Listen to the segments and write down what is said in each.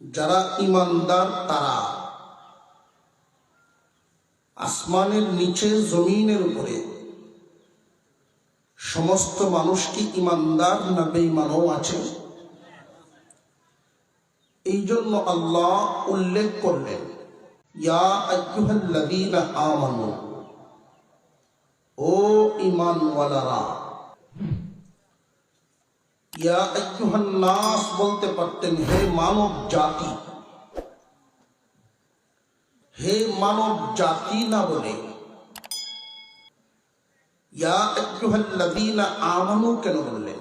যারা ইমানদার তারা আসমানের নিচে জমিনের উপরে সমস্ত মানুষ কি ইমানদার না বেঈমানও আছে? এই জন্য আল্লাহ উল্লেখ করলেন, ইয়া আইয়ুহাল্লাযীনা আমানু, ও ঈমানওয়ালারা। ইয়া আইয়ুহান নাস বলতে পারতেন, হে মানব জাতি। হে মানব জাতি না বলে ইয়া আইয়ুহাল্লাযীনা আমানু কেন বললেন?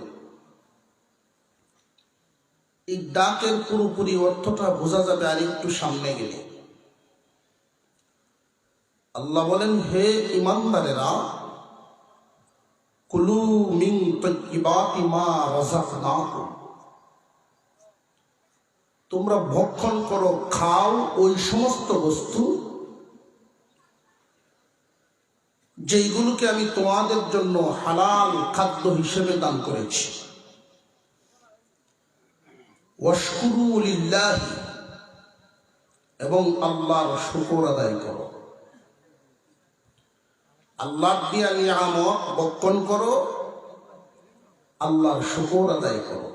এই ডাকের পুরোপুরি অর্থটা বোঝা যাবে আর একটু সামনে গেলে। আল্লাহ বলেন, হে ঈমানদারেরা, কুলু মিন তাইয়্যিবাতি মা রাযাকনাকুম, তোমরা ভক্ষণ করো, খাও ওই সমস্ত বস্তু যেইগুলোকে আমি তোমাদের জন্য হালাল খাদ্য হিসেবে দান করেছি। ওয়াশকুরু লিল্লাহি, এবং আল্লাহর শুকর আদায় করো। আল্লাহর দিয়া নিয়ামত ভক্ষণ করো, আল্লাহর শুকর আদায় করো।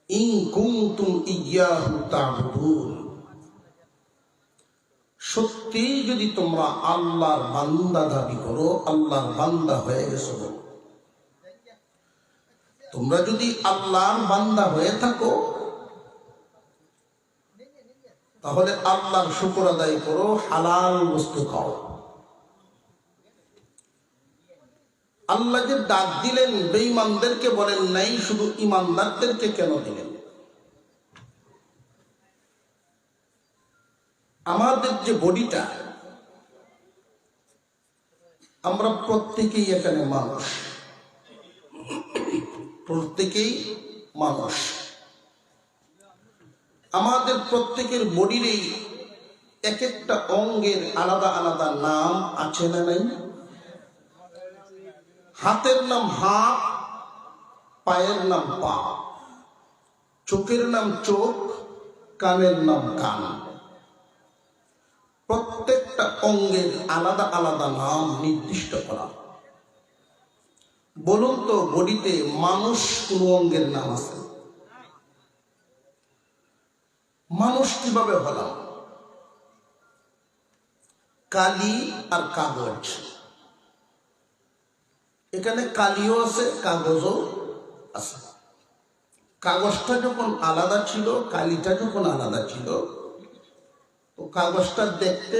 ইন কুনতুম ইয়্যাহু তা'বুদুন, সত্যি যদি তোমরা আল্লাহর বান্দা দাবি করো, আল্লাহর বান্দা হয়ে গেছো। তোমরা যদি আল্লাহর বান্দা হয়ে থাকো তাহলে আল্লাহর শুকর আদায় করো, হালাল বস্তু খাও। আল্লাহ যে ডাক দিলেন বেঈমানদেরকে বলেন নাই, শুধু ঈমানদারদেরকে কেন দিলেন? আমাদের যে বডিটা, আমরা প্রত্যেকেই এখানে মানুষ, প্রত্যেকেই মানুষ। আমাদের প্রত্যেকের বডিরই এক একটা অঙ্গের আলাদা আলাদা নাম আছে না নাই? হাতের নাম হাত, পায়ের নাম পা, চোখের নাম চোখ, কানের নাম কান। প্রত্যেকটা অঙ্গের আলাদা আলাদা নাম নির্দিষ্ট করা। বলুন তো, বডিতে মানুষ কোন অঙ্গের নাম আছে? মানুষ কিভাবে হলাম? কালি আর কাগজ। এখানে কালিও আছে, কাগজও আছে। কাগজটা যখন আলাদা ছিল, কালিটা যখন আলাদা ছিল, তো কাগজটা দেখতে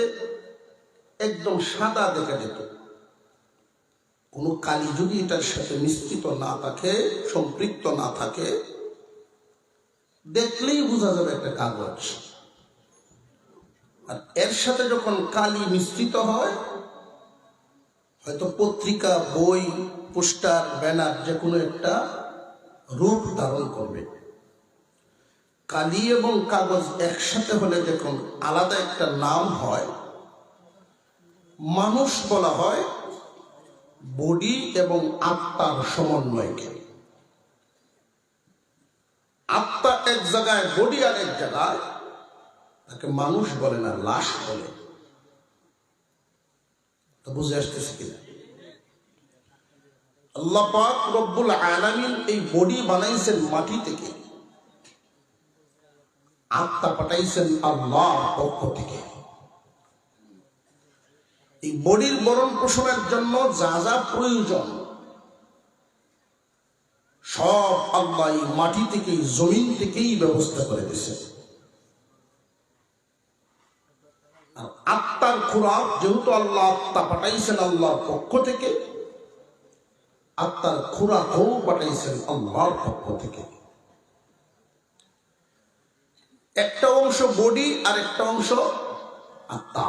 একদম সাদা দেখা যেত। কোনো কালি যদি এটার সাথে মিশ্রিত না থাকে, সম্পৃক্ত না থাকে, দেখলেই বোঝা যাবে একটা কাগজ। আর এর সাথে যখন কালি মিশ্রিত হয়, হয়তো পত্রিকা, বই, পোস্টার, ব্যানার যে কোনো একটা রূপ ধারণ করবে। কালি এবং কাগজ একসাথে হলে যখন আলাদা একটা নাম হয়, মানুষ বলা হয় বডি এবং আত্মার সমন্বয়কে। আত্মা এক জায়গায়, বডি আর এক জায়গায়, তাকে মানুষ বলে না, লাশ বলে। তো বুঝে আসতেছে কিনা? আল্লাহ পাক রব্বুল আলামিন এই বডি বানাইছেন মাটি থেকে, আত্মা পাঠাইছেন আল্লাহর পক্ষ থেকে। এই বডির ভরণ পোষণের জন্য যা যা প্রয়োজন সব আল্লাহ এই মাটি থেকেই, জমিন থেকেই ব্যবস্থা করে দিয়েছেন। আর আত্মার খোরাক যেহেতু আল্লাহ আত্মা পাঠাইছেন আল্লাহর পক্ষ থেকে, আত্মার খোরাকও পাঠাইছেন আল্লাহর পক্ষ থেকে। একটা অংশ বডি আর একটা অংশ আত্মা।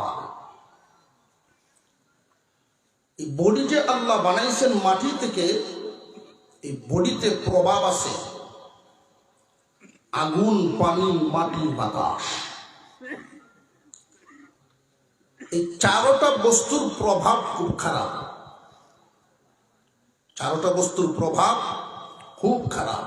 এই বডি যে আল্লাহ বানাইছেন মাটি থেকে, এই বডিতে প্রভাব আছে আগুন, পানি, মাটি, বাতাস। এই চারটা বস্তুর প্রভাব খুব খারাপ। চারটা বস্তুর প্রভাব খুব খারাপ।